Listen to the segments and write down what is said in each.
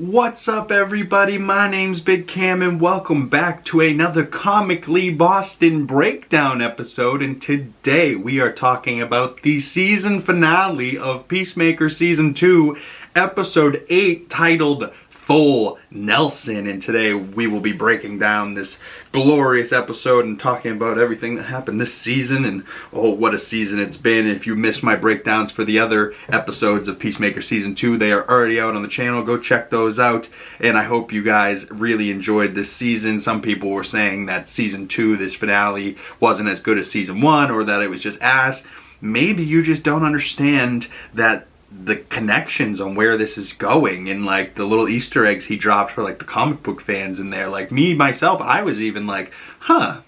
What's up everybody, my name's Big Cam and welcome back to another Comically Boston breakdown episode, and today we are talking about the season finale of Peacemaker Season 2, Episode 8, titled Full Nelson. And today we will be breaking down this glorious episode and talking about everything that happened this season, and oh, what a season it's been. If you missed my breakdowns for the other episodes of Peacemaker Season 2, they are already out on the channel. Go check those out, and I hope you guys really enjoyed this season. Some people were saying that Season 2, this finale, wasn't as good as Season 1, or that it was just ass. Maybe you just don't understand that the connections on where this is going, and like the little Easter eggs he dropped for like the comic book fans in there. Like me, myself, I was even like, huh,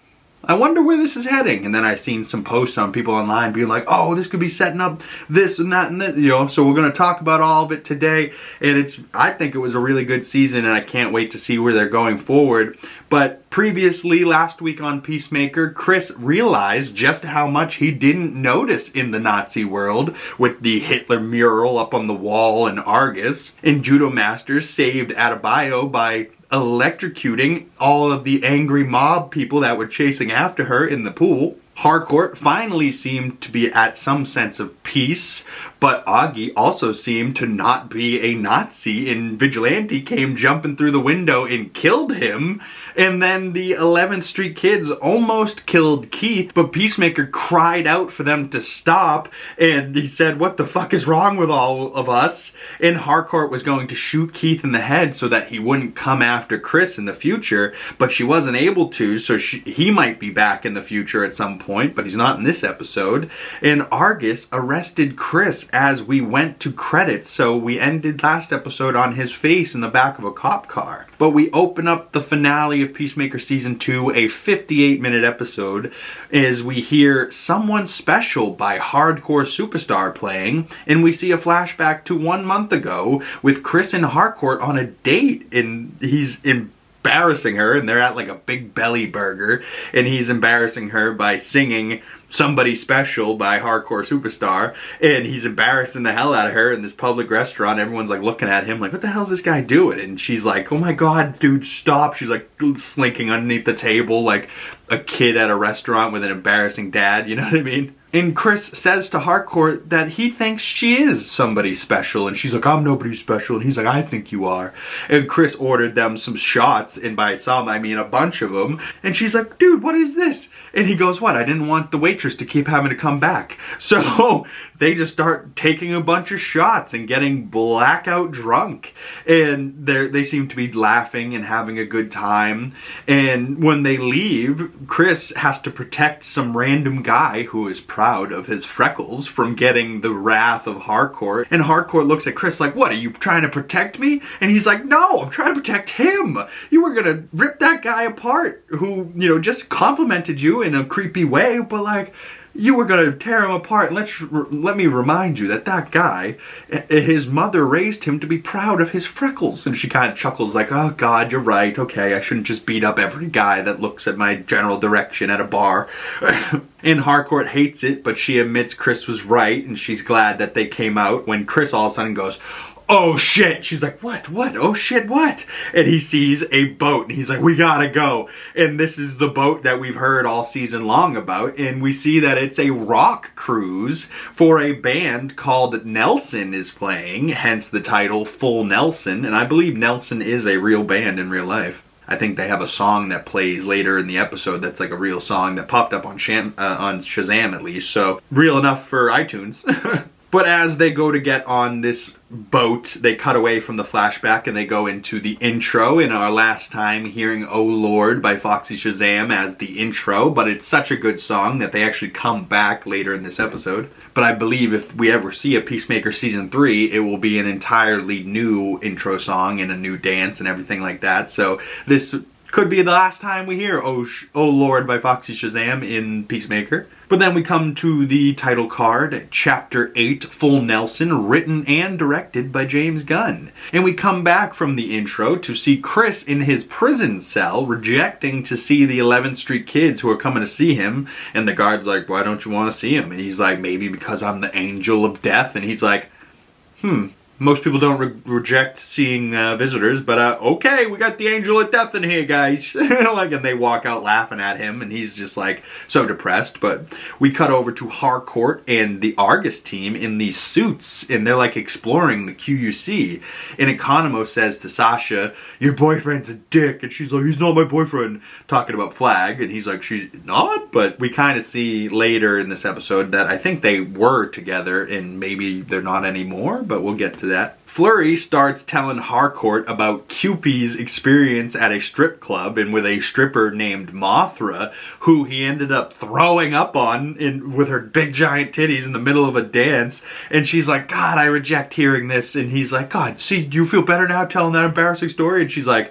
I wonder where this is heading. And then I seen some posts on people online being like, oh, this could be setting up this and that and that, you know. So we're going to talk about all of it today, and I think it was a really good season, and I can't wait to see where they're going forward. But previously, last week on Peacemaker, Chris realized just how much he didn't notice in the Nazi world with the Hitler mural up on the wall in Argus. And Judo Master saved ADEBYO by electrocuting all of the angry mob people that were chasing after her in the pool. HARCOURT finally seemed to be at some sense of peace, but AGEE also seemed to not be a Nazi, and Vigilante came jumping through the window and killed him. And then the 11th Street kids almost killed Keith, but Peacemaker cried out for them to stop, and he said, what the fuck is wrong with all of us? And HARCOURT was going to shoot Keith in the head so that he wouldn't come after Chris in the future, but she wasn't able to, so he might be back in the future at some point, but he's not in this episode. And Argus arrested Chris as we went to credits, so we ended last episode on his face in the back of a cop car. But we open up the finale of Peacemaker Season 2, a 58-minute episode, as we hear Someone Special by Hardcore Superstar playing, and we see a flashback to 1 month ago with Chris and HARCOURT on a date, and he's embarrassing her, and they're at like a Big Belly Burger, and he's embarrassing her by singing Somebody Special by Hardcore Superstar, and he's embarrassing the hell out of her in this public restaurant. Everyone's like looking at him like, what the hell's this guy doing? And she's like, oh my god, dude, stop. She's like slinking underneath the table like a kid at a restaurant with an embarrassing dad, you know what I mean? And Chris says to HARCOURT that he thinks she is somebody special, and she's like, I'm nobody special, and he's like, I think you are. And Chris ordered them some shots, and by some I mean a bunch of them, and she's like, dude, what is this? And he goes, what? I didn't want the waitress to keep having to come back. So they just start taking a bunch of shots and getting blackout drunk, and they seem to be laughing and having a good time. And when they leave, Chris has to protect some random guy who is proud of his freckles from getting the wrath of HARCOURT. And HARCOURT looks at Chris like, what, are you trying to protect me? And he's like, no, I'm trying to protect him. You were gonna rip that guy apart who, you know, just complimented you in a creepy way, but like, you were gonna tear him apart. Let me remind you that that guy, his mother raised him to be proud of his freckles. And she kind of chuckles like, oh god, you're right, okay, I shouldn't just beat up every guy that looks at my general direction at a bar. And HARCOURT hates it, but she admits Chris was right, and she's glad that they came out, when Chris all of a sudden goes, oh shit. She's like, what, oh shit, what? And he sees a boat, and he's like, we gotta go. And this is the boat that we've heard all season long about, and we see that it's a rock cruise for a band called Nelson is playing, hence the title Full Nelson. And I believe Nelson is a real band in real life. I think they have a song that plays later in the episode that's like a real song that popped up on Shazam at least, so real enough for iTunes. But as they go to get on this boat, they cut away from the flashback and they go into the intro, in our last time hearing Oh Lord by Foxy Shazam as the intro, but it's such a good song that they actually come back later in this episode. But I believe if we ever see a Peacemaker Season 3, it will be an entirely new intro song and a new dance and everything like that. So this could be the last time we hear Oh Lord by Foxy Shazam in Peacemaker. But then we come to the title card, Chapter 8, Full Nelson, written and directed by James Gunn. And we come back from the intro to see Chris in his prison cell rejecting to see the 11th Street kids who are coming to see him. And the guard's like, why don't you want to see him? And he's like, maybe because I'm the angel of death. And he's like, Most people don't reject seeing visitors, but okay, we got the angel of death in here, guys. Like, and they walk out laughing at him, and he's just like so depressed. But we cut over to Harcourt and the Argus team in these suits, and they're like exploring the QUC. And ECONOMOS says to Sasha, "Your boyfriend's a dick," and she's like, "He's not my boyfriend," talking about Flag, and he's like, "She's not?" But we kind of see later in this episode that I think they were together, and maybe they're not anymore, but we'll get to that. Fleury starts telling Harcourt about Cupid's experience at a strip club and with a stripper named Mothra, who he ended up throwing up on with her big giant titties in the middle of a dance. And she's like, "God, I reject hearing this." And he's like, "God, see, do you feel better now telling that embarrassing story?" And she's like,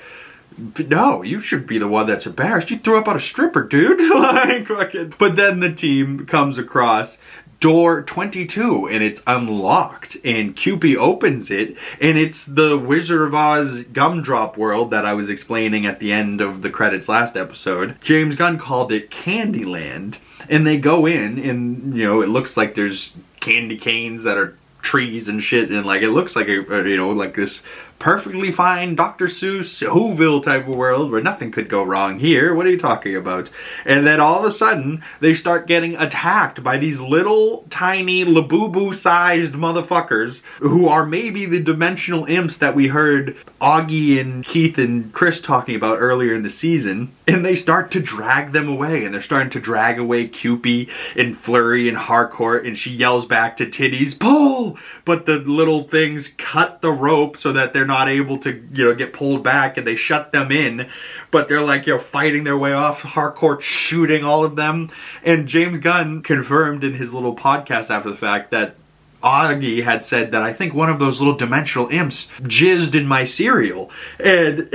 "No, you should be the one that's embarrassed. You threw up on a stripper, dude." Like, fucking. But then the team comes across door 22 and it's unlocked, and Cupid opens it, and it's the Wizard of Oz gumdrop world that I was explaining at the end of the credits last episode. James Gunn called it Candyland, and they go in, and you know, it looks like there's candy canes that are trees and shit, and like it looks like a, you know, like this perfectly fine Dr. Seuss Whoville type of world where nothing could go wrong here. What are you talking about? And then all of a sudden they start getting attacked by these little tiny Labubu sized motherfuckers who are maybe the dimensional imps that we heard Augie and Keith and Chris talking about earlier in the season. And they start to drag them away, and they're starting to drag away Cupid and Fleury and Harcourt, and she yells back to Titties, "Pull!" But the little things cut the rope so that they're not able to, you know, get pulled back, and they shut them in. But they're like, you know, fighting their way off, Harcourt shooting all of them. And James Gunn confirmed in his little podcast after the fact that Augie had said that I think one of those little dimensional imps jizzed in my cereal. And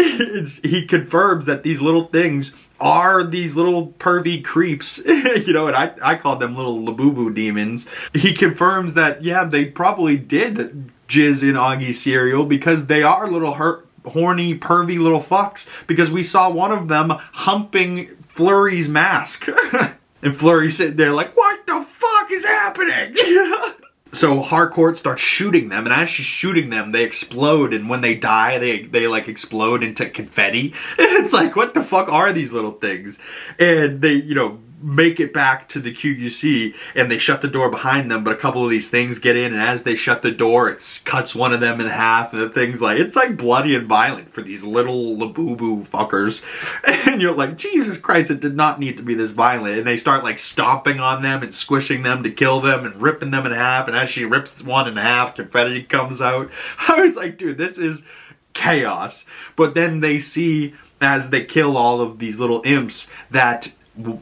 he confirms that these little things are these little pervy creeps, you know, and I called them little Labubu demons. He confirms that, yeah, they probably did jizz in Augie's cereal because they are little horny, pervy little fucks, because we saw one of them humping Fleury's mask. And Fleury's sitting there like, "What the fuck is happening?" So Harcourt starts shooting them, and as she's shooting them, they explode, and when they die, they like explode into confetti. And it's like, what the fuck are these little things? And they, you know, make it back to the QUC, and they shut the door behind them, but a couple of these things get in, and as they shut the door, it cuts one of them in half, and the thing's like, it's like bloody and violent for these little Labubu fuckers. And you're like, Jesus Christ, it did not need to be this violent. And they start like stomping on them and squishing them to kill them and ripping them in half, and as she rips one in half, confetti comes out. I was like, dude, this is chaos. But then they see, as they kill all of these little imps, that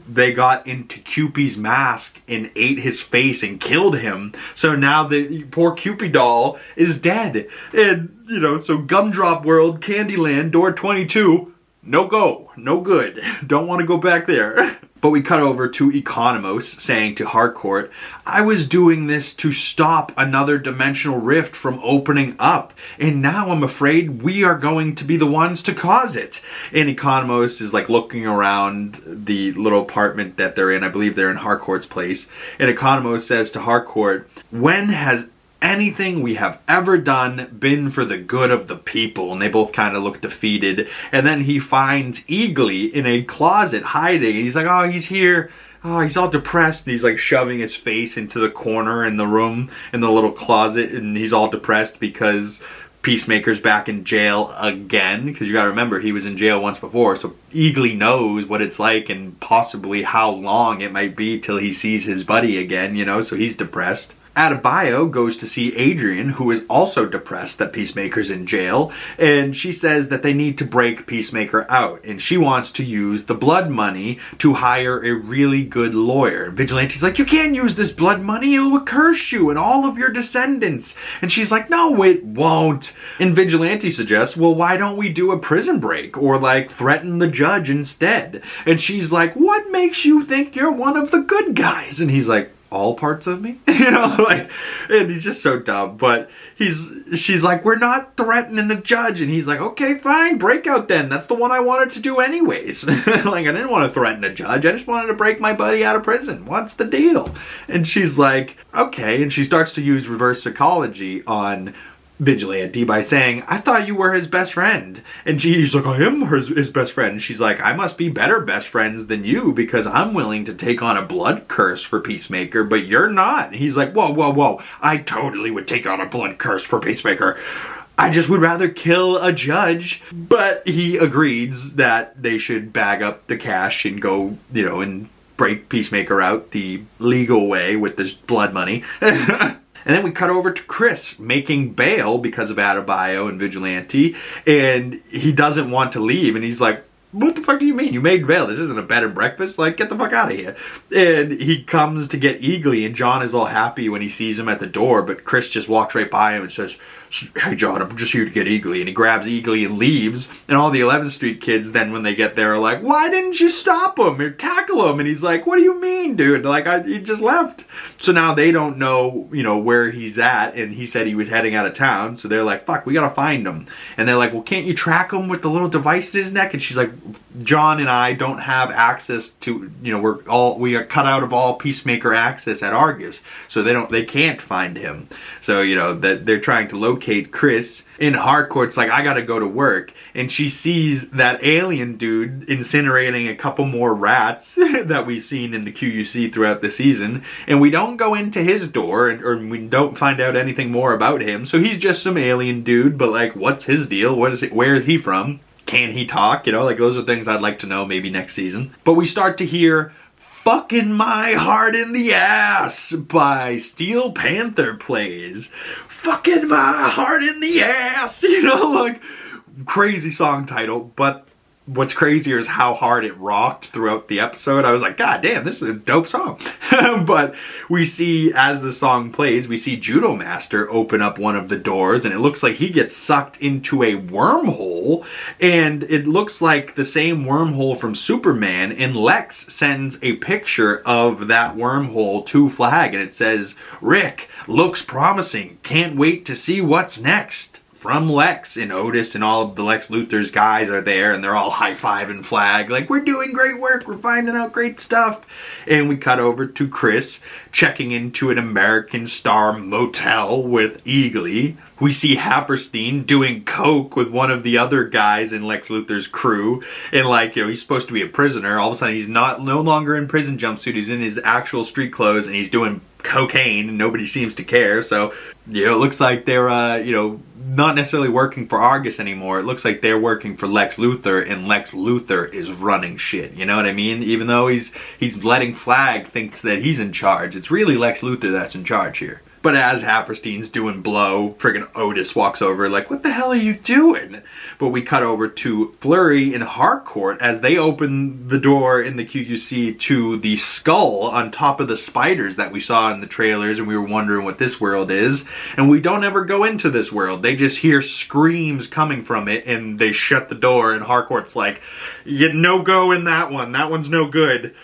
they got into Cupid's mask and ate his face and killed him. So now the poor Cupid doll is dead. And, you know, so Gumdrop World, Candyland, door 22, no go, no good. Don't want to go back there. But we cut over to ECONOMOS saying to Harcourt, "I was doing this to stop another dimensional rift from opening up, and now I'm afraid we are going to be the ones to cause it." And ECONOMOS is like looking around the little apartment that they're in. I believe they're in Harcourt's place. And ECONOMOS says to Harcourt, "When has anything we have ever done been for the good of the people?" And they both kind of look defeated. And then he finds EAGLY in a closet hiding, and he's like, "Oh, he's here. Oh, he's all depressed." And he's like shoving his face into the corner in the room, in the little closet, and he's all depressed because Peacemaker's back in jail again, because you gotta remember, he was in jail once before, so EAGLY knows what it's like and possibly how long it might be till he sees his buddy again, you know, so he's depressed. ADEBYO goes to see Adrian, who is also depressed that Peacemaker's in jail, and she says that they need to break Peacemaker out, and she wants to use the blood money to hire a really good lawyer. Vigilante's like, "You can't use this blood money, it will curse you and all of your descendants." And she's like, "No, it won't." And Vigilante suggests, "Well, why don't we do a prison break, or like threaten the judge instead?" And she's like, "What makes you think you're one of the good guys?" And he's like, "All parts of me?" You know, like, and he's just so dumb. But she's like, "We're not threatening the judge." And he's like, "Okay, fine, breakout then. That's the one I wanted to do anyways." Like, I didn't want to threaten a judge. I just wanted to break my buddy out of prison. What's the deal? And she's like, "Okay." And she starts to use reverse psychology on Vigilante by saying, I thought you were his best friend. And he's like, I am his best friend. And she's like, I must be better best friends than you because I'm willing to take on a blood curse for Peacemaker, but you're not. And he's like, whoa, whoa, whoa. I totally would take on a blood curse for Peacemaker. I just would rather kill a judge. But he agrees that they should bag up the cash and go, you know, and break Peacemaker out the legal way with this blood money. And then we cut over to Chris making bail because of ADEBYO and Vigilante, and he doesn't want to leave, and he's like, what the fuck do you mean? You made bail. This isn't a bed and breakfast. Like, get the fuck out of here. And he comes to get EAGLY, and John is all happy when he sees him at the door, but Chris just walks right by him and says, hey John, I'm just here to get EAGLY. And he grabs EAGLY and leaves. And all the 11th Street kids then when they get there are like, why didn't you stop him or tackle him? And he's like, what do you mean, dude? Like, he just left. So now they don't know, you know, where he's at. And he said he was heading out of town. So they're like, fuck, we gotta find him. And they're like, well, can't you track him with the little device in his neck? And she's like, John and I don't have access to, you know, we are cut out of all Peacemaker access at Argus. So they can't find him. So, you know, that they're trying to locate Chris. In HARCOURT's like, I gotta go to work. And she sees that alien dude incinerating a couple more rats that we've seen in the QUC throughout the season. And we don't go into his door, or we don't find out anything more about him. So he's just some alien dude, but like, what's his deal? Where is he from? Can he talk? You know, like those are things I'd like to know maybe next season. But we start to hear Fucking My Heart in the Ass by Steel Panther plays. Fucking my heart in the ass, you know, like crazy song title, but what's crazier is how hard it rocked throughout the episode. I was like, God damn, this is a dope song. But we see, as the song plays, we see Judo Master open up one of the doors, and it looks like he gets sucked into a wormhole, and it looks like the same wormhole from Superman, and Lex sends a picture of that wormhole to Flag, and it says, Rick, looks promising, can't wait to see what's next. From Lex, and Otis and all of the Lex Luthor's guys are there, and they're all high-fiving Flag, like, we're doing great work, we're finding out great stuff. And we cut over to Chris checking into an American Star motel with EAGLY. We see Happerstein doing coke with one of the other guys in Lex Luthor's crew, and like, you know, he's supposed to be a prisoner. All of a sudden he's no longer in prison jumpsuit, he's in his actual street clothes, and he's doing cocaine, and nobody seems to care. So, you know, it looks like they're, you know, not necessarily working for Argus anymore. It looks like they're working for Lex Luthor, and Lex Luthor is running shit. You know what I mean? Even though he's letting Flag think that he's in charge, it's really Lex Luthor that's in charge here. But as Happerstein's doing blow, friggin' Otis walks over like, what the hell are you doing? But we cut over to Fleury and HARCOURT as they open the door in the QQC to the skull on top of the spiders that we saw in the trailers, and we were wondering what this world is. And we don't ever go into this world. They just hear screams coming from it, and they shut the door, and HARCOURT's like, you no go in that one. That one's no good.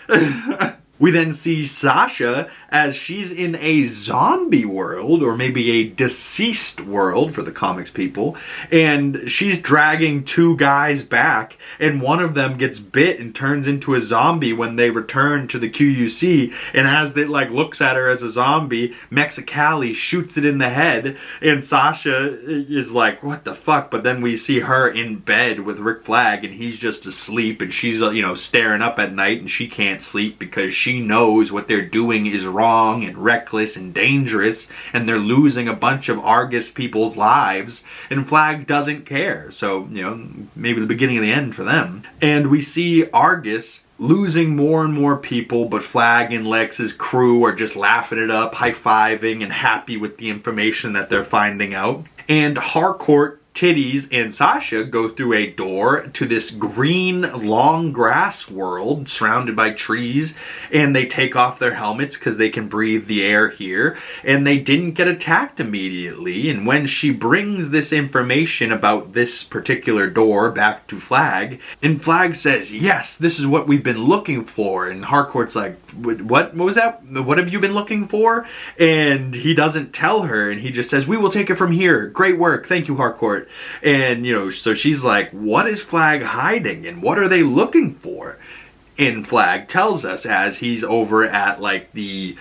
We then see Sasha as she's in a zombie world, or maybe a deceased world for the comics people, and she's dragging two guys back, and one of them gets bit and turns into a zombie when they return to the QUC, and as it like looks at her as a zombie, Mexicali shoots it in the head, and Sasha is like, what the fuck? But then we see her in bed with Rick Flag, and he's just asleep, and she's, you know, staring up at night, and she can't sleep because she knows what they're doing is wrong and reckless and dangerous, and they're losing a bunch of Argus people's lives, and Flag doesn't care. So, you know, maybe the beginning of the end for them. And we see Argus losing more and more people, but Flag and Lex's crew are just laughing it up, high-fiving, and happy with the information that they're finding out. And HARCOURT, Titties, and Sasha go through a door to this green long grass world surrounded by trees, and they take off their helmets because they can breathe the air here, and they didn't get attacked immediately. And when she brings this information about this particular door back to Flag, and Flag says, yes, this is what we've been looking for, and HARCOURT's like, what was that? What have you been looking for? And he doesn't tell her, and he just says, we will take it from here. Great work. Thank you, HARCOURT. And, you know, so she's like, what is Flag hiding, and what are they looking for? And Flag tells us as he's over at, like, the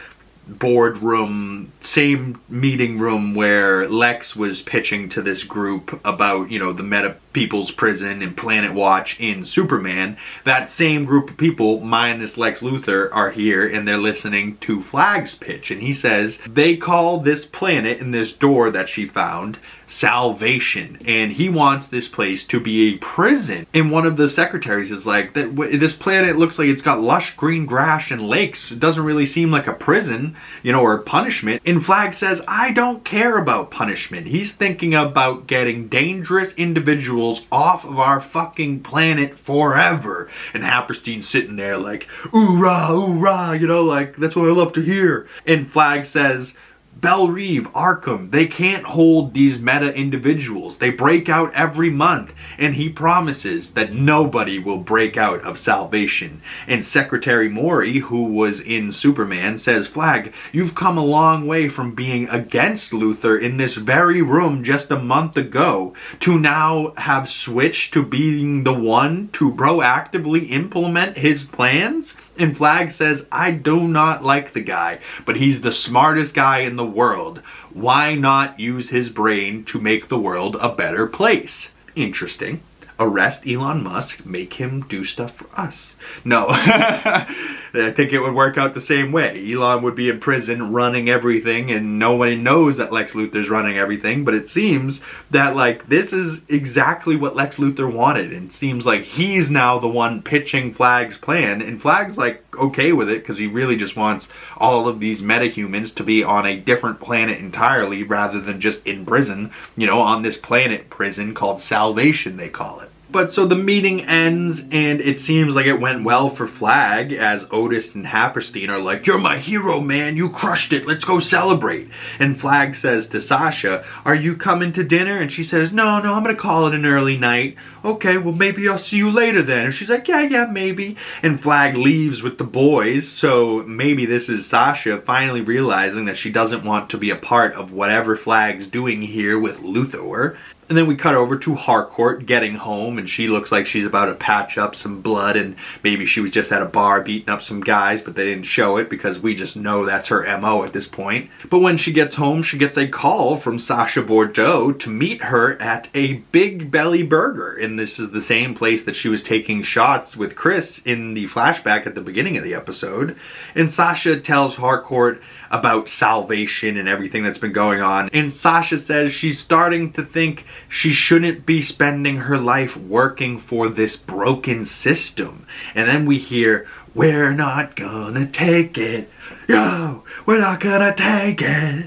boardroom, same meeting room where Lex was pitching to this group about, you know, the Meta People's Prison and Planet Watch in Superman. That same group of people, minus Lex Luthor, are here and they're listening to Flag's pitch. And he says they call this planet and this door that she found Salvation, and he wants this place to be a prison. And one of the secretaries is like, this planet looks like it's got lush green grass and lakes. It doesn't really seem like a prison, you know, or punishment. And Flag says, I don't care about punishment. He's thinking about getting dangerous individuals off of our fucking planet forever. And Happerstein's sitting there like, oorah, oorah, you know, like, that's what I love to hear. And Flag says, Belle Reve, Arkham, they can't hold these meta individuals. They break out every month, and he promises that nobody will break out of Salvation. And Secretary Mori, who was in Superman, says, Flag, you've come a long way from being against Luthor in this very room just a month ago to now have switched to being the one to proactively implement his plans? And Flag says, I do not like the guy, but he's the smartest guy in the world. Why not use his brain to make the world a better place? Interesting. Arrest Elon Musk, make him do stuff for us. No, I think it would work out the same way. Elon would be in prison running everything, and nobody knows that Lex Luthor's running everything, but it seems that, like, this is exactly what Lex Luthor wanted, and it seems like he's now the one pitching Flag's plan, and Flag's, like, okay with it, because he really just wants all of these metahumans to be on a different planet entirely, rather than just in prison, you know, on this planet prison called Salvation, they call it. But so the meeting ends, and it seems like it went well for Flag, as Otis and Happerstein are like, you're my hero, man, you crushed it, let's go celebrate. And Flag says to Sasha, are you coming to dinner? And she says, no, I'm gonna call it an early night. Okay, well maybe I'll see you later then. And she's like, yeah, maybe. And Flag leaves with the boys, so maybe this is Sasha finally realizing that she doesn't want to be a part of whatever Flag's doing here with Luthor. And then we cut over to Harcourt getting home, and she looks like she's about to patch up some blood, and maybe she was just at a bar beating up some guys, but they didn't show it because we just know that's her MO at this point. But when she gets home, she gets a call from Sacha Bordeaux to meet her at a Big Belly Burger, and this is the same place that she was taking shots with Chris in the flashback at the beginning of the episode. And Sasha tells Harcourt about Salvation and everything that's been going on. And Sasha says she's starting to think she shouldn't be spending her life working for this broken system. And then we hear, we're not gonna take it. Yo, we're not gonna take it.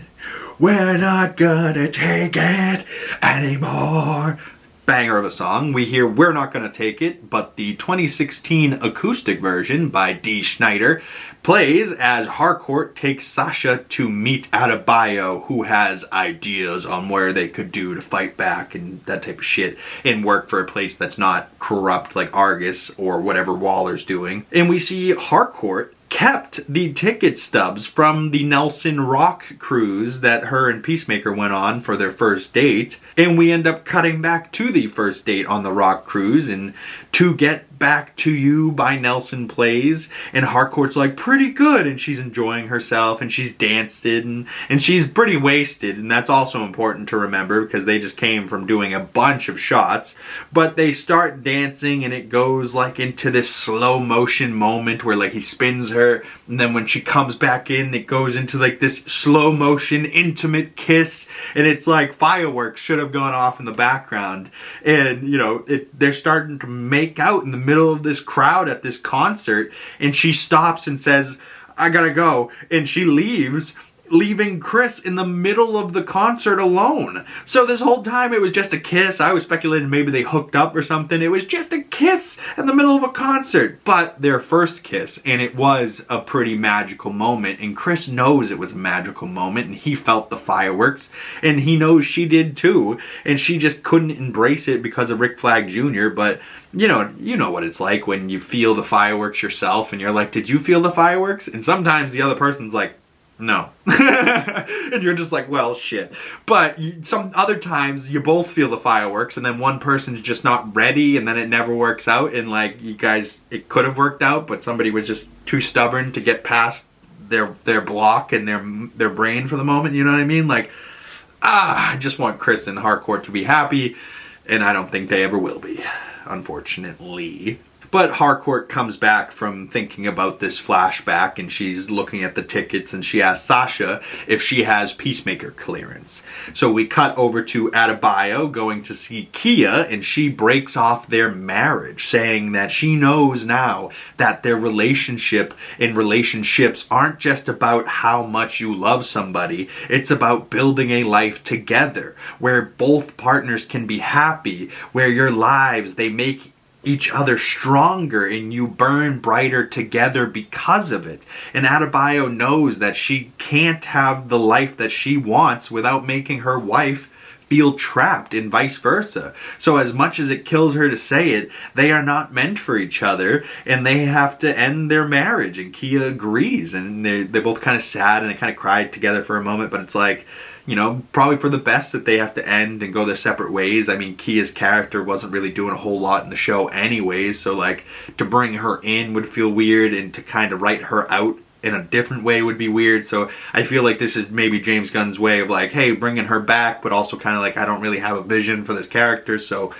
We're not gonna take it anymore. Banger of a song. We hear We're Not Gonna Take It, but the 2016 acoustic version by Dee Snider plays as Harcourt takes Sasha to meet ADEBYO, who has ideas on where they could do to fight back and that type of shit, and work for a place that's not corrupt like Argus or whatever Waller's doing. And we see Harcourt kept the ticket stubs from the Nelson Rock cruise that her and Peacemaker went on for their first date, and we end up cutting back to the first date on the Rock cruise, and To Get Back to You by Nelson plays, and Harcourt's like, pretty good, and she's enjoying herself, and she's dancing, and she's pretty wasted, and that's also important to remember because they just came from doing a bunch of shots. But they start dancing, and it goes like into this slow motion moment where like he spins her, and then when she comes back in, it goes into like this slow motion intimate kiss, and it's like fireworks should have gone off in the background. And you know, they're starting to make out in the middle of this crowd at this concert, and she stops and says, I gotta go, and she leaves, leaving Chris in the middle of the concert alone. So this whole time it was just a kiss. I was speculating maybe they hooked up or something. It was just a kiss in the middle of a concert, but their first kiss, and it was a pretty magical moment, and Chris knows it was a magical moment, and he felt the fireworks, and he knows she did too, and she just couldn't embrace it because of Rick Flag Jr., but you know what it's like when you feel the fireworks yourself, and you're like, did you feel the fireworks? And sometimes the other person's like, no. And you're just like, well, shit. But some other times you both feel the fireworks, and then one person's just not ready, and then it never works out, and like you guys, it could have worked out, but somebody was just too stubborn to get past their block and their brain for the moment, you know what I mean? Like, I just want Chris and Harcourt to be happy, and I don't think they ever will be, unfortunately. But Harcourt comes back from thinking about this flashback, and she's looking at the tickets, and she asks Sasha if she has Peacemaker clearance. So we cut over to ADEBYO going to see Kia, and she breaks off their marriage, saying that she knows now that their relationship and relationships aren't just about how much you love somebody, it's about building a life together, where both partners can be happy, where your lives, they make each other stronger and you burn brighter together because of it. And ADEBYO knows that she can't have the life that she wants without making her wife feel trapped, and vice versa. So as much as it kills her to say it, they are not meant for each other, and they have to end their marriage. And Kia agrees, and they're both kind of sad, and they kind of cried together for a moment, but it's like, you know, probably for the best that they have to end and go their separate ways. I mean, Kia's character wasn't really doing a whole lot in the show anyways, so like, to bring her in would feel weird, and to kind of write her out in a different way would be weird. So I feel like this is maybe James Gunn's way of like, hey, bringing her back, but also kind of like, I don't really have a vision for this character, so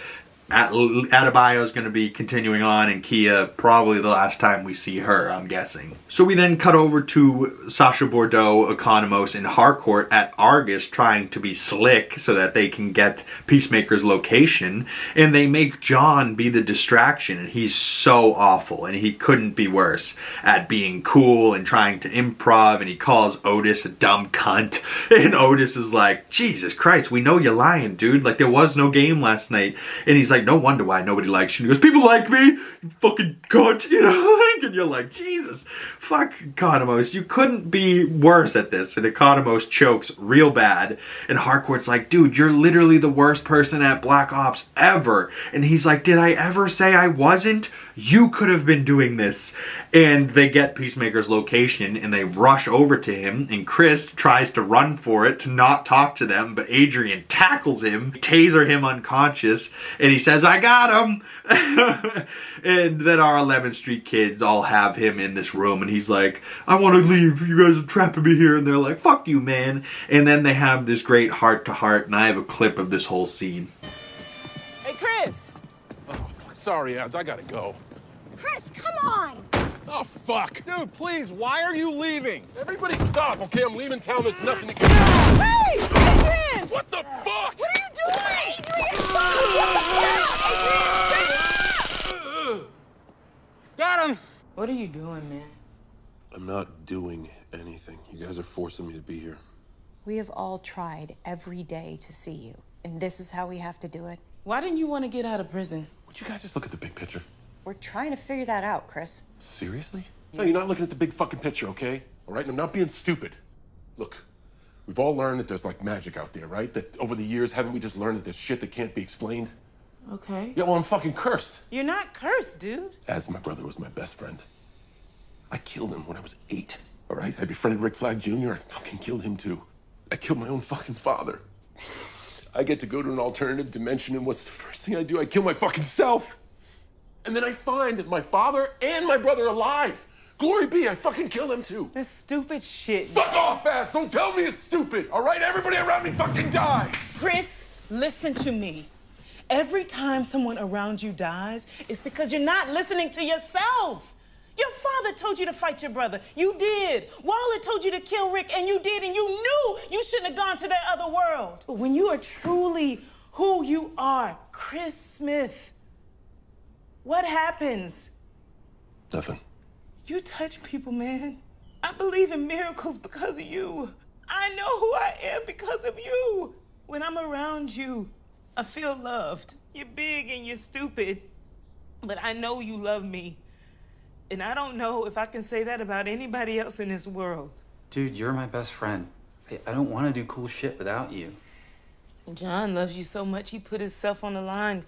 ADEBYO is going to be continuing on, and Kia probably the last time we see her, I'm guessing. So we then cut over to Sasha, Bordeaux, ECONOMOS, and Harcourt at Argus trying to be slick so that they can get Peacemaker's location, and they make John be the distraction, and he's so awful, and he couldn't be worse at being cool and trying to improv, and he calls Otis a dumb cunt, and Otis is like, Jesus Christ, we know you're lying, dude, like there was no game last night, and he's like, no wonder why nobody likes you. And he goes, people like me, you fucking cunt, you know, and you're like, Jesus, fuck Economos, you couldn't be worse at this. And Economos chokes real bad, and Harcourt's like, dude, you're literally the worst person at Black Ops ever. And he's like, did I ever say I wasn't? You could have been doing this. And they get Peacemaker's location, and they rush over to him, and Chris tries to run for it to not talk to them, but Adrian tackles him, taser him unconscious, and he says, I got him! And then our 11th Street kids all have him in this room, and he's like, I want to leave, you guys are trapping me here, and they're like, fuck you, man. And then they have this great heart-to-heart, and I have a clip of this whole scene. Hey, Chris! Oh, sorry, Ads, I gotta go. Chris, come on! Oh, fuck. Dude, please, why are you leaving? Everybody stop, okay? I'm leaving town. There's nothing to get. Hey! Adrian! What the fuck? What are you doing? Adrian, stop! What the fuck? Got him! What are you doing, man? I'm not doing anything. You guys are forcing me to be here. We have all tried every day to see you, and this is how we have to do it. Why didn't you want to get out of prison? Would you guys just look at the big picture? We're trying to figure that out, Chris. Seriously? No, you're not looking at the big fucking picture, okay? All right, and I'm not being stupid. Look, we've all learned that there's like magic out there, right? That over the years, haven't we just learned that there's shit that can't be explained? Okay. Yeah, well, I'm fucking cursed. You're not cursed, dude. As my brother was my best friend. I killed him when I was 8, all right? I befriended Rick Flag Jr., I fucking killed him too. I killed my own fucking father. I get to go to an alternative dimension, and what's the first thing I do? I kill my fucking self. And then I find that my father and my brother are alive. Glory be, I fucking killed them too. That's stupid shit. Fuck off, ass! Don't tell me it's stupid, all right? Everybody around me fucking dies. Chris, listen to me. Every time someone around you dies, it's because you're not listening to yourself. Your father told you to fight your brother. You did. Waller told you to kill Rick, and you did, and you knew you shouldn't have gone to that other world. But when you are truly who you are, Chris Smith, what happens? Nothing. You touch people, man. I believe in miracles because of you. I know who I am because of you. When I'm around you, I feel loved. You're big and you're stupid, but I know you love me. And I don't know if I can say that about anybody else in this world. Dude, you're my best friend. I don't want to do cool shit without you. John loves you so much, he put himself on the line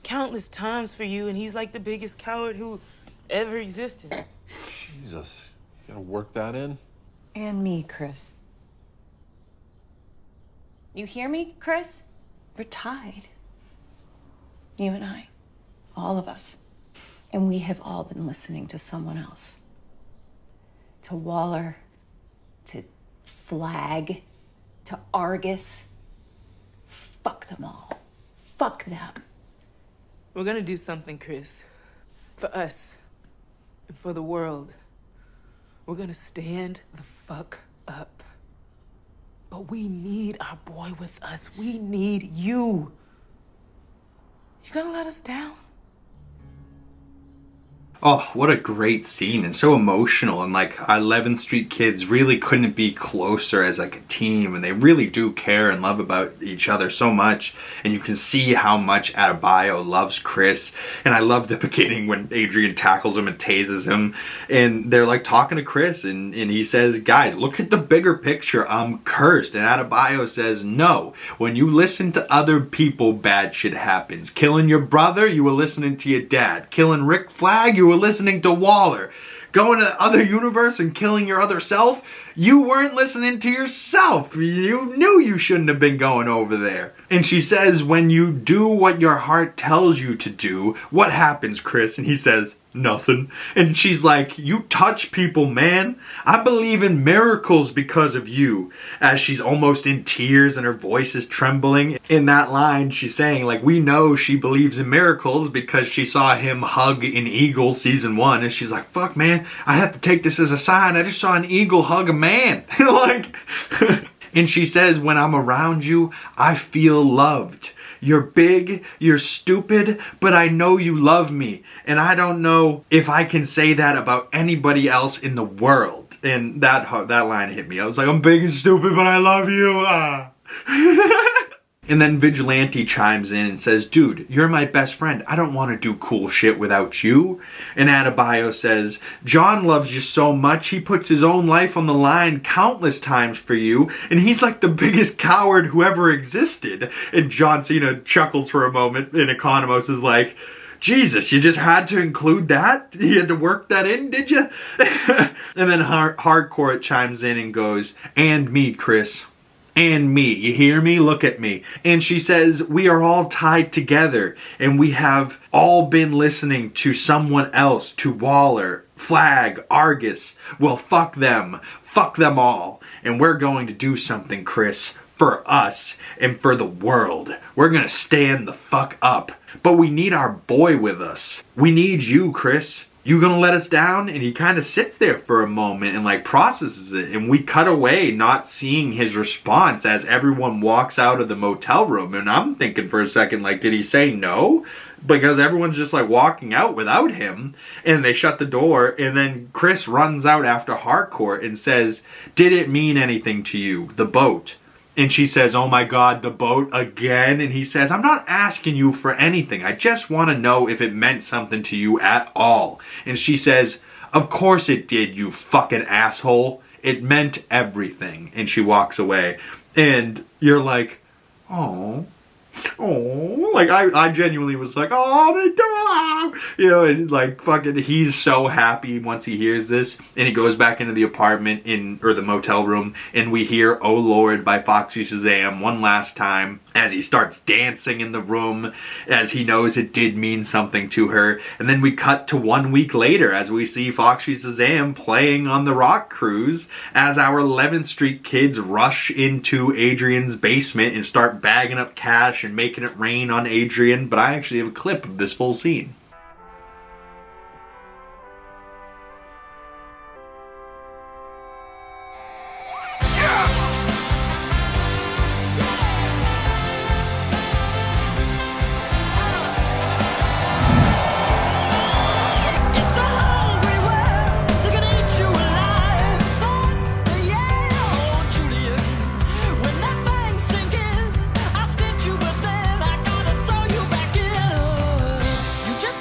countless times for you, and he's like the biggest coward who ever existed. Jesus, you gotta work that in? And me, Chris. You hear me, Chris? We're tied. You and I. All of us. And we have all been listening to someone else. To Waller, to Flag, to Argus. Fuck them all. Fuck them. We're gonna do something, Chris. For us. And for the world. We're gonna stand the fuck up. But we need our boy with us. We need you. You gonna let us down? Oh, what a great scene, and so emotional, and like 11th Street kids really couldn't be closer as like a team, and they really do care and love about each other so much, and you can see how much ADEBYO loves Chris. And I love the beginning when Adrian tackles him and tases him, and they're like talking to Chris, and he says, guys, look at the bigger picture, I'm cursed. And ADEBYO says, no, when you listen to other people, bad shit happens. Killing your brother, you were listening to your dad. Killing Rick Flag, you were listening to Waller. Going to the other universe and killing your other self, you weren't listening to yourself. You knew you shouldn't have been going over there. And she says, when you do what your heart tells you to do, what happens, Chris? And he says, nothing. And she's like, you touch people, man. I believe in miracles because of you. As she's almost in tears and her voice is trembling. In that line, she's saying, like, we know she believes in miracles because she saw him hug an eagle season 1. And she's like, fuck, man, I have to take this as a sign. I just saw an eagle hug a man. Like, and she says, when I'm around you, I feel loved. You're big, you're stupid, but I know you love me. And I don't know if I can say that about anybody else in the world. And that line hit me. I was like, I'm big and stupid, but I love you. Ah. And then Vigilante chimes in and says, dude, you're my best friend. I don't want to do cool shit without you. And ADEBYO says, John loves you so much, he puts his own life on the line countless times for you, and he's like the biggest coward who ever existed. And John Cena chuckles for a moment, and ECONOMOS is like, Jesus, you just had to include that? You had to work that in, did you? And then HARCOURT chimes in and goes, and me, Chris. And me, you hear me? Look at me. And she says, we are all tied together, and we have all been listening to someone else, to Waller, Flag, Argus. Well, fuck them all. And we're going to do something, Chris, for us and for the world. We're gonna stand the fuck up. But we need our boy with us. We need you, Chris. You gonna let us down? And he kind of sits there for a moment and like processes it, and we cut away not seeing his response as everyone walks out of the motel room. And I'm thinking for a second, like, did he say no? Because everyone's just like walking out without him, and they shut the door, and then Chris runs out after HARCOURT and says, did it mean anything to you, the boat? And she says, oh my God, the boat again? And he says, I'm not asking you for anything. I just want to know if it meant something to you at all. And she says, of course it did, you fucking asshole. It meant everything. And she walks away. And you're like, oh. Oh, like I genuinely was like, oh, they die, you know, and like fucking, he's so happy once he hears this, and he goes back into the apartment or the motel room, and we hear "Oh Lord" by Foxy Shazam one last time as he starts dancing in the room, as he knows it did mean something to her. And then we cut to 1 week later as we see Foxy Shazam playing on the rock cruise as our 11th Street kids rush into Adrian's basement and start bagging up cash and making it rain on Adrian. But I actually have a clip of this full scene. You just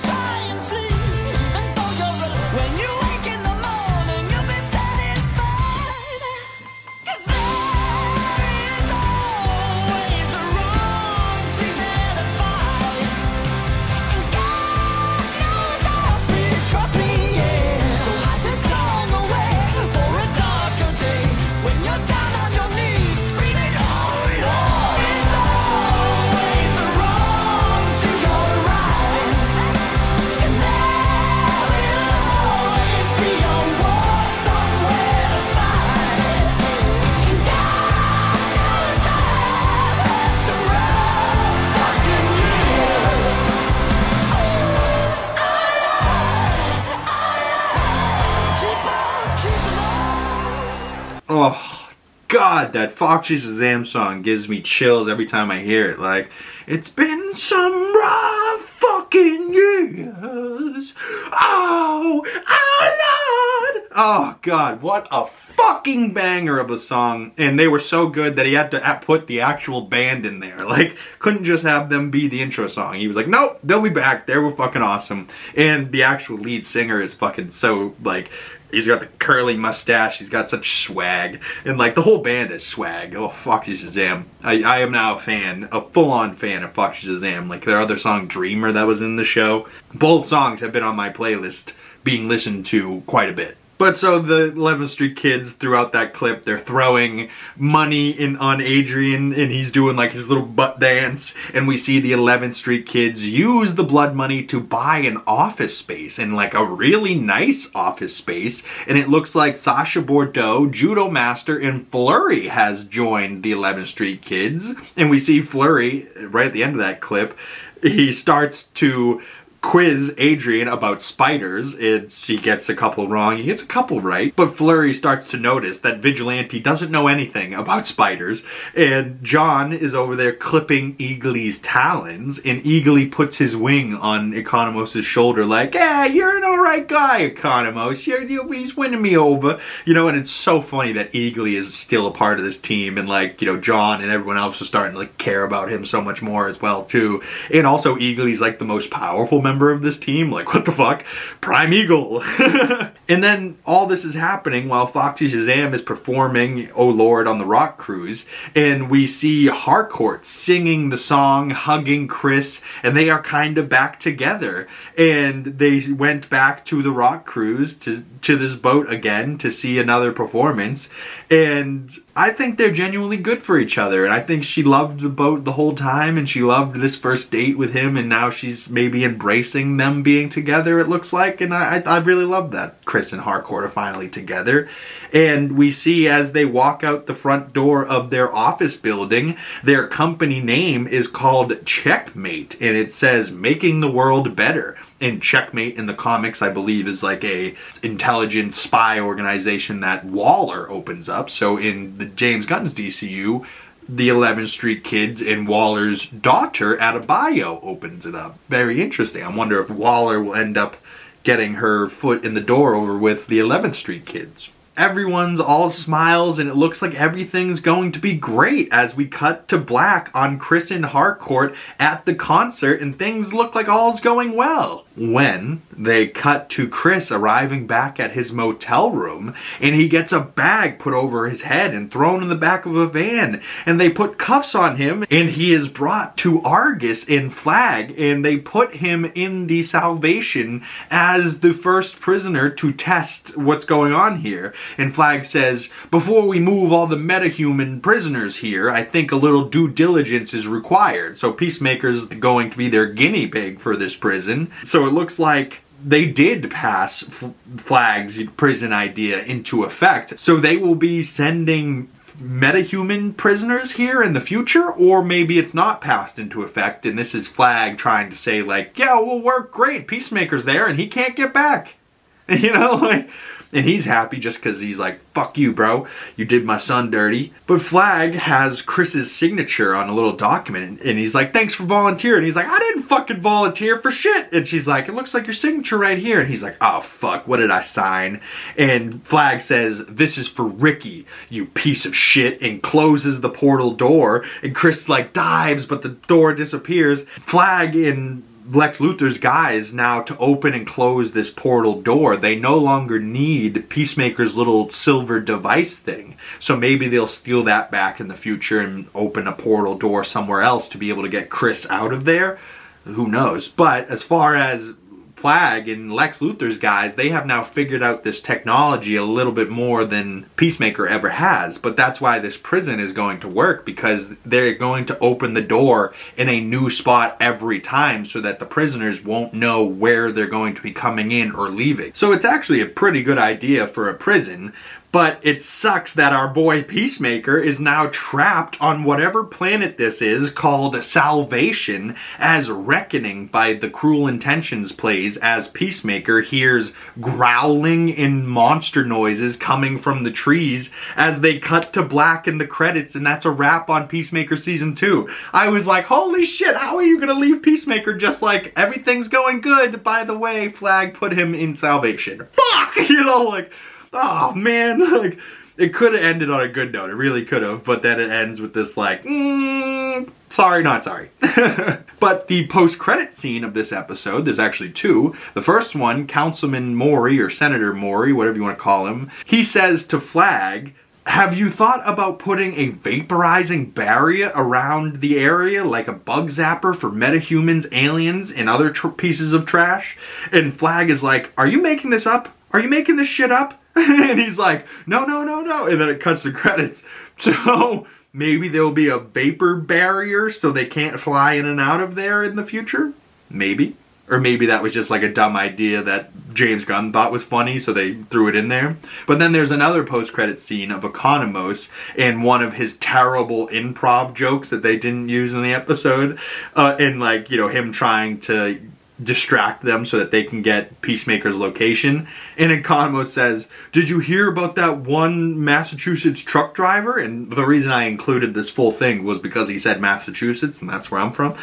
Oh, God, that Foxy Shazam song gives me chills every time I hear it. Like, it's been some rough fucking years. Oh, Lord. Oh, God, what a fucking banger of a song. And they were so good that he had to put the actual band in there. Like, couldn't just have them be the intro song. He was like, nope, they'll be back. They were fucking awesome. And the actual lead singer is fucking so, like, he's got the curly mustache, he's got such swag, and like the whole band is swag. Oh, Foxy Shazam. I am now a fan, a full-on fan of Foxy Shazam. Like their other song, Dreamer, that was in the show. Both songs have been on my playlist, being listened to quite a bit. But so the 11th Street Kids, throughout that clip, they're throwing money on Adrian, and he's doing like his little butt dance. And we see the 11th Street Kids use the blood money to buy an office space, and like a really nice office space. And it looks like Sasha Bordeaux, Judo Master, and Fleury has joined the 11th Street Kids. And we see Fleury, right at the end of that clip, he starts to quiz Adrian about spiders. She gets a couple wrong, he gets a couple right, but Fleury starts to notice that Vigilante doesn't know anything about spiders, and John is over there clipping EAGLY's talons, and EAGLY puts his wing on ECONOMOS' shoulder like, yeah, you're an alright guy, ECONOMOS, he's winning me over, you know. And it's so funny that EAGLY is still a part of this team, and like, you know, John and everyone else is starting to like care about him so much more as well too. And also EAGLY's like the most powerful member of this team. Like, what the fuck? Prime Eagle. And then all this is happening while Foxy Shazam is performing Oh Lord on the rock cruise, and we see HARCOURT singing the song, hugging Chris, and they are kind of back together. And they went back to the rock cruise, to this boat again, to see another performance. And I think they're genuinely good for each other, and I think she loved the boat the whole time, and she loved this first date with him, and now she's maybe embracing them being together, it looks like. And I really love that Chris and HARCOURT are finally together. And we see as they walk out the front door of their office building, their company name is called Checkmate, and it says making the world better. And Checkmate in the comics, I believe, is like a intelligence spy organization that Waller opens up. So in the James Gunn's DCU, the 11th Street Kids and Waller's daughter, ADEBYO, opens it up. Very interesting. I wonder if Waller will end up getting her foot in the door over with the 11th Street Kids. Everyone's all smiles, and it looks like everything's going to be great as we cut to black on Chris and HARCOURT at the concert, and things look like all's going well. When they cut to Chris arriving back at his motel room, and he gets a bag put over his head and thrown in the back of a van, and they put cuffs on him, and he is brought to Argus in Flag, and they put him in the Salvation as the first prisoner to test what's going on here. And Flag says, before we move all the metahuman prisoners here, I think a little due diligence is required. So Peacemaker's is going to be their guinea pig for this prison. So it looks like they did pass Flag's prison idea into effect. So they will be sending metahuman prisoners here in the future, or maybe it's not passed into effect and this is Flag trying to say like, yeah, we'll work great, Peacemaker's there and he can't get back. You know, like, and he's happy just because he's like, fuck you, bro. You did my son dirty. But Flag has Chris's signature on a little document, and he's like, thanks for volunteering. He's like, I didn't fucking volunteer for shit. And she's like, it looks like your signature right here. And he's like, oh, fuck, what did I sign? And Flag says, this is for Ricky, you piece of shit, and closes the portal door. And Chris, like, dives, but the door disappears. Flag and Lex Luthor's guys now to open and close this portal door. They no longer need Peacemaker's little silver device thing. So maybe they'll steal that back in the future and open a portal door somewhere else to be able to get Chris out of there. Who knows? But as far as Flag and Lex Luthor's guys, they have now figured out this technology a little bit more than Peacemaker ever has. But that's why this prison is going to work, because they're going to open the door in a new spot every time so that the prisoners won't know where they're going to be coming in or leaving. So it's actually a pretty good idea for a prison, But it sucks that our boy Peacemaker is now trapped on whatever planet this is called Salvation, as Reckoning by the Cruel Intentions plays as Peacemaker hears growling and monster noises coming from the trees as they cut to black in the credits, and that's a wrap on Peacemaker Season 2. I was like, holy shit, how are you gonna leave Peacemaker just like, everything's going good, by the way, Flag put him in Salvation. Fuck! You know, like, oh man, like, it could have ended on a good note, it really could have, but then it ends with this like, sorry, not sorry. But the post-credit scene of this episode, there's actually two. The first one, Councilman Maury, or Senator Maury, whatever you want to call him, he says to Flag, have you thought about putting a vaporizing barrier around the area, like a bug zapper for metahumans, aliens, and other pieces of trash? And Flag is like, are you making this up? Are you making this shit up? And he's like, no, no, no, no. And then it cuts to credits. So maybe there'll be a vapor barrier so they can't fly in and out of there in the future? Maybe. Or maybe that was just like a dumb idea that James Gunn thought was funny, so they threw it in there. But then there's another post-credit scene of ECONOMOS and one of his terrible improv jokes that they didn't use in the episode. And like, you know, him trying to distract them so that they can get Peacemaker's location. And ECONOMOS says, did you hear about that one Massachusetts truck driver? And the reason I included this full thing was because he said Massachusetts, and that's where I'm from.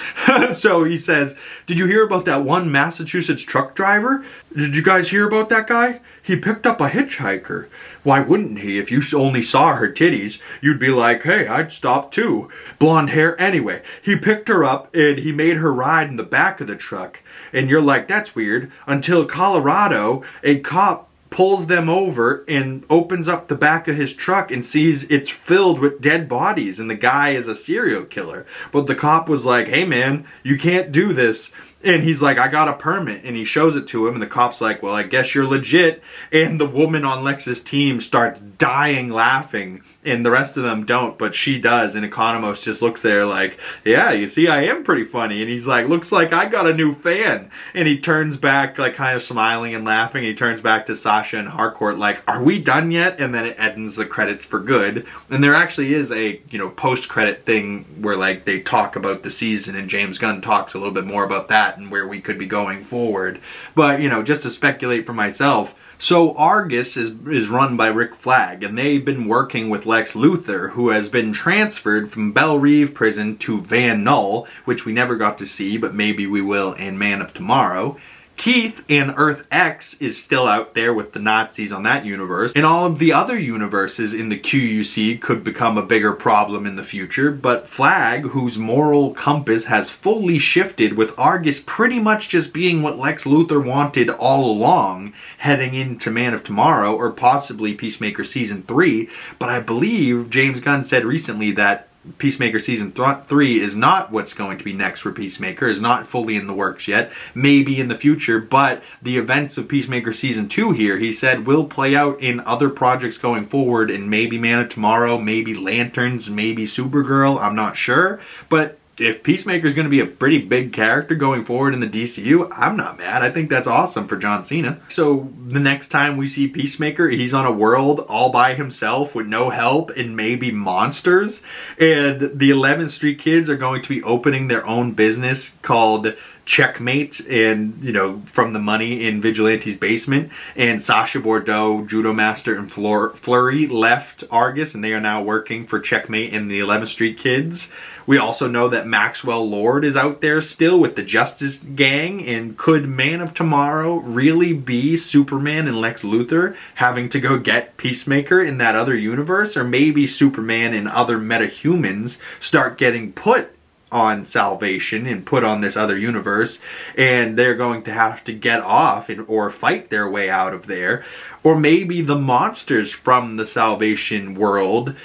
So he says, did you hear about that one Massachusetts truck driver? Did you guys hear about that guy? He picked up a hitchhiker. Why wouldn't he? If you only saw her titties, you'd be like, hey, I'd stop too. Blonde hair anyway. He picked her up and he made her ride in the back of the truck. And you're like, that's weird. Until Colorado, a cop pulls them over and opens up the back of his truck and sees it's filled with dead bodies and the guy is a serial killer. But the cop was like, hey man, you can't do this. And he's like, I got a permit. And he shows it to him. And the cop's like, well, I guess you're legit. And the woman on Lex's team starts dying laughing. And the rest of them don't, but she does. And ECONOMOS just looks there like, yeah, you see, I am pretty funny. And he's like, looks like I got a new fan. And he turns back, like kind of smiling and laughing. And he turns back to Sasha and Harcourt like, are we done yet? And then it ends the credits for good. And there actually is a, you know, post-credit thing where like they talk about the season and James Gunn talks a little bit more about that and where we could be going forward. But, you know, just to speculate for myself, so Argus is run by Rick Flag, and they've been working with Lex Luthor, who has been transferred from Belle Reve prison to Van Null, which we never got to see, but maybe we will in Man of Tomorrow. Keith in Earth X is still out there with the Nazis on that universe. And all of the other universes in the QUC could become a bigger problem in the future. But Flag, whose moral compass has fully shifted with Argus pretty much just being what Lex Luthor wanted all along, heading into Man of Tomorrow or possibly Peacemaker Season 3. But I believe James Gunn said recently that Peacemaker Season 3 is not what's going to be next for Peacemaker, is not fully in the works yet, maybe in the future, but the events of Peacemaker Season 2 here, he said, will play out in other projects going forward, in maybe Man of Tomorrow, maybe Lanterns, maybe Supergirl, I'm not sure, but if Peacemaker is going to be a pretty big character going forward in the DCU, I'm not mad. I think that's awesome for John Cena. So the next time we see Peacemaker, he's on a world all by himself with no help and maybe monsters. And the 11th Street Kids are going to be opening their own business called Checkmate, and, you know, from the money in Vigilante's basement. And Sasha Bordeaux, Judo Master, and Fleury left Argus, and they are now working for Checkmate and the 11th Street Kids. We also know that Maxwell Lord is out there still with the Justice Gang, and could Man of Tomorrow really be Superman and Lex Luthor having to go get Peacemaker in that other universe? Or maybe Superman and other metahumans start getting put on Salvation and put on this other universe, and they're going to have to get off or fight their way out of there. Or maybe the monsters from the Salvation world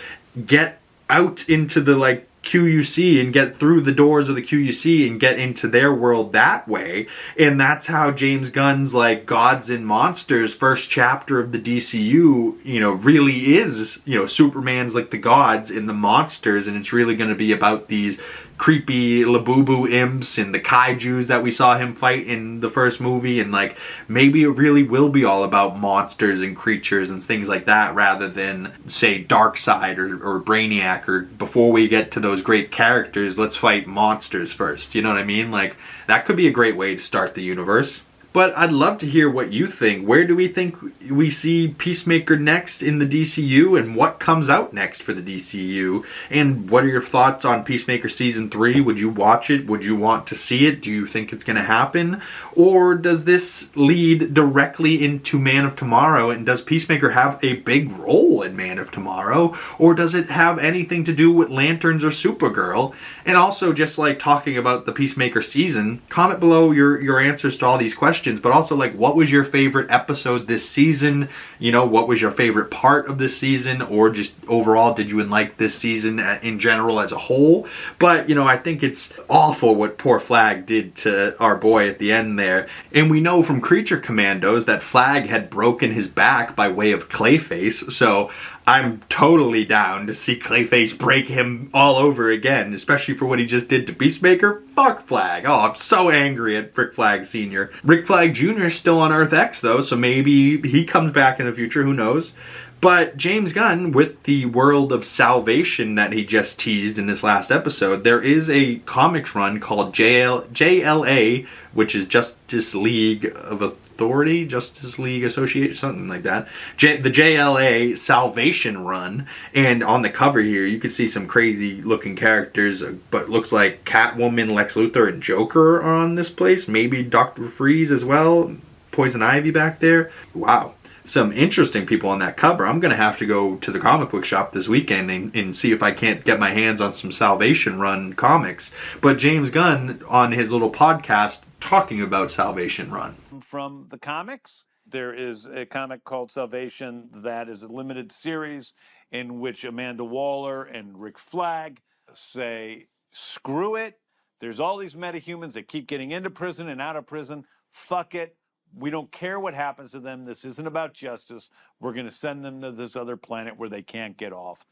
get out into the like QUC and get through the doors of the QUC and get into their world that way. And that's how James Gunn's like Gods and Monsters first chapter of the DCU, you know, really is, you know, Superman's like the gods and the monsters, and it's really going to be about these creepy Labubu imps and the kaijus that we saw him fight in the first movie, and like maybe it really will be all about monsters and creatures and things like that rather than say Darkseid or Brainiac, or before we get to those great characters, let's fight monsters first. You know what I mean? Like that could be a great way to start the universe. But I'd love to hear what you think. Where do we think we see Peacemaker next in the DCU, and what comes out next for the DCU? And what are your thoughts on Peacemaker Season 3? Would you watch it? Would you want to see it? Do you think it's going to happen? Or does this lead directly into Man of Tomorrow, and does Peacemaker have a big role in Man of Tomorrow? Or does it have anything to do with Lanterns or Supergirl? And also, just like talking about the Peacemaker season, comment below your answers to all these questions. But also, like, what was your favorite episode this season? You know, what was your favorite part of this season? Or just overall, did you like this season in general as a whole? But, you know, I think it's awful what poor Flag did to our boy at the end there. And we know from Creature Commandos that Flag had broken his back by way of Clayface. So I'm totally down to see Clayface break him all over again, especially for what he just did to Peacemaker. Fuck Flag. Oh, I'm so angry at Rick Flag Sr. Rick Flag Jr. is still on Earth X though, so maybe he comes back in the future, who knows. But James Gunn, with the world of Salvation that he just teased in this last episode, there is a comics run called JLA, which is Justice League of Authority, Justice League Association, something like that. The JLA Salvation run, and on the cover here you can see some crazy looking characters, but looks like Catwoman, Lex Luthor, and Joker are on this place. Maybe Dr. Freeze as well. Poison Ivy back there. Wow. Some interesting people on that cover. I'm going to have to go to the comic book shop this weekend and see if I can't get my hands on some Salvation Run comics. But James Gunn, on his little podcast, talking about Salvation Run. From the comics, there is a comic called Salvation that is a limited series in which Amanda Waller and Rick Flag say, screw it. There's all these metahumans that keep getting into prison and out of prison. Fuck it. We don't care what happens to them. This isn't about justice. We're going to send them to this other planet where they can't get off.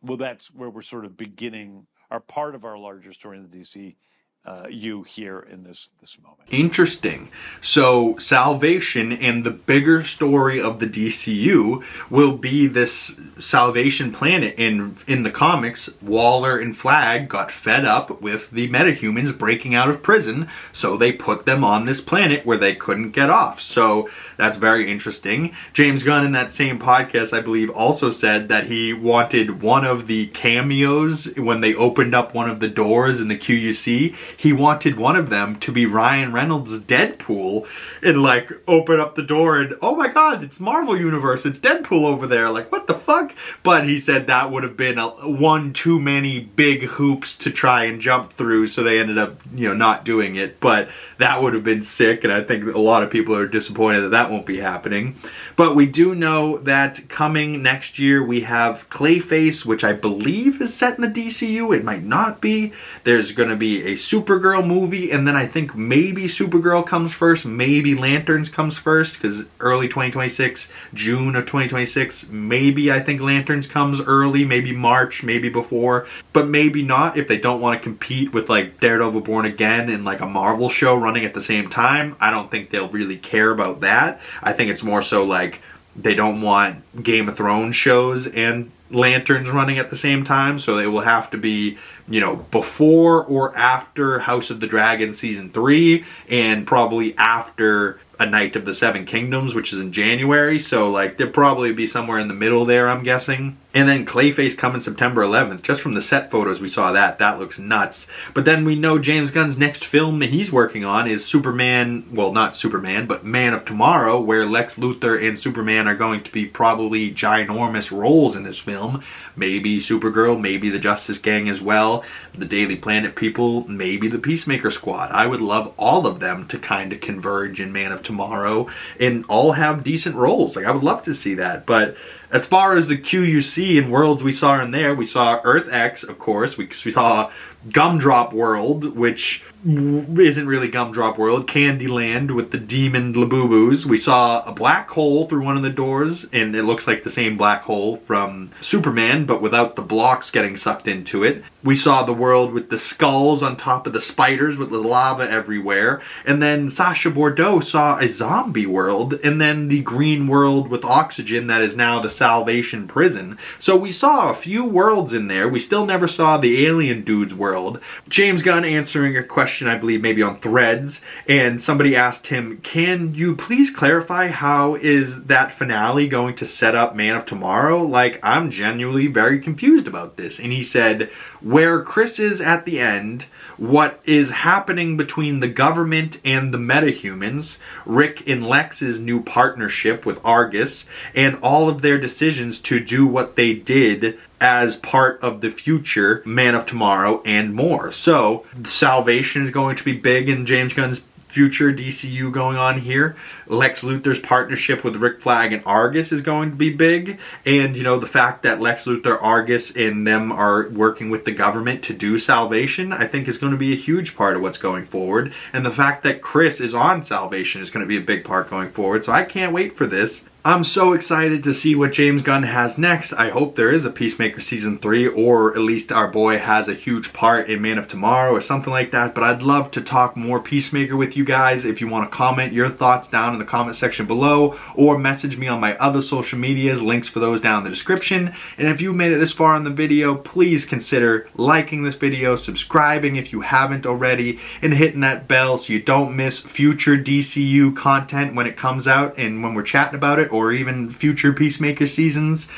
Well, that's where we're sort of beginning our part of our larger story in the DCU here in this moment. Interesting. So Salvation and the bigger story of the DCU will be this Salvation planet. In the comics, Waller and Flag got fed up with the metahumans breaking out of prison, so they put them on this planet where they couldn't get off. So that's very interesting. James Gunn, in that same podcast, I believe, also said that he wanted one of the cameos when they opened up one of the doors in the QUC. He wanted one of them to be Ryan Reynolds' Deadpool and like open up the door and, oh my god, it's Marvel Universe, it's Deadpool over there, like what the fuck? But he said that would have been one too many big hoops to try and jump through, so they ended up, you know, not doing it. But that would have been sick, and I think a lot of people are disappointed that that won't be happening. But we do know that coming next year we have Clayface, which I believe is set in the DCU. It might not be. There's going to be a Supergirl movie, and then I think maybe Supergirl comes first, maybe Lanterns comes first, because early 2026, June of 2026, maybe I think Lanterns comes early, maybe March, maybe before, but maybe not if they don't want to compete with like Daredevil Born Again and like a Marvel show running at the same time. I don't think they'll really care about that. I think it's more so like they don't want Game of Thrones shows and Lanterns running at the same time, so they will have to be, you know, before or after House of the Dragon Season 3, and probably after A Night of the Seven Kingdoms, which is in January, so like they'll probably be somewhere in the middle there, I'm guessing. And then Clayface coming September 11th. Just from the set photos we saw that looks nuts. But then we know James Gunn's next film that he's working on is Superman, well not Superman, but Man of Tomorrow, where Lex Luthor and Superman are going to be probably ginormous roles in this film. Maybe Supergirl, maybe the Justice Gang as well, the Daily Planet people, maybe the Peacemaker Squad. I would love all of them to kind of converge in Man of Tomorrow and all have decent roles. Like, I would love to see that, but As far as the QUC and worlds we saw in there, we saw Earth X, of course. We saw Gumdrop World, which isn't really Gumdrop World. Candyland with the demon Labubu's. We saw a black hole through one of the doors, and it looks like the same black hole from Superman, but without the blocks getting sucked into it. We saw the world with the skulls on top of the spiders with the lava everywhere. And then Sasha Bordeaux saw a zombie world, and then the green world with oxygen that is now the Salvation Prison. So we saw a few worlds in there. We still never saw the alien dude's world. James Gunn answering a question, I believe maybe on Threads, and somebody asked him, can you please clarify how is that finale going to set up Man of Tomorrow? Like, I'm genuinely very confused about this. And he said, where Chris is at the end, what is happening between the government and the metahumans, Rick and Lex's new partnership with Argus, and all of their decisions to do what they did as part of the future Man of Tomorrow and more. So, Salvation is going to be big in James Gunn's future DCU going on here. Lex Luthor's partnership with Rick Flag and Argus is going to be big. And, you know, the fact that Lex Luthor, Argus, and them are working with the government to do Salvation, I think is going to be a huge part of what's going forward. And the fact that Chris is on Salvation is going to be a big part going forward. So I can't wait for this. I'm so excited to see what James Gunn has next. I hope there is a Peacemaker Season 3, or at least our boy has a huge part in Man of Tomorrow or something like that. But I'd love to talk more Peacemaker with you guys. If you want to comment your thoughts down in the comment section below, or message me on my other social medias, links for those down in the description. And if you made it this far in the video, please consider liking this video, subscribing if you haven't already, and hitting that bell so you don't miss future DCU content when it comes out and when we're chatting about it, or even future Peacemaker seasons.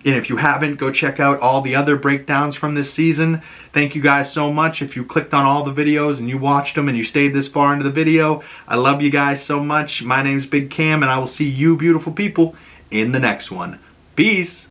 And if you haven't, go check out all the other breakdowns from this season. Thank you guys so much. If you clicked on all the videos and you watched them and you stayed this far into the video, I love you guys so much. My name's Big Cam, and I will see you beautiful people in the next one. Peace!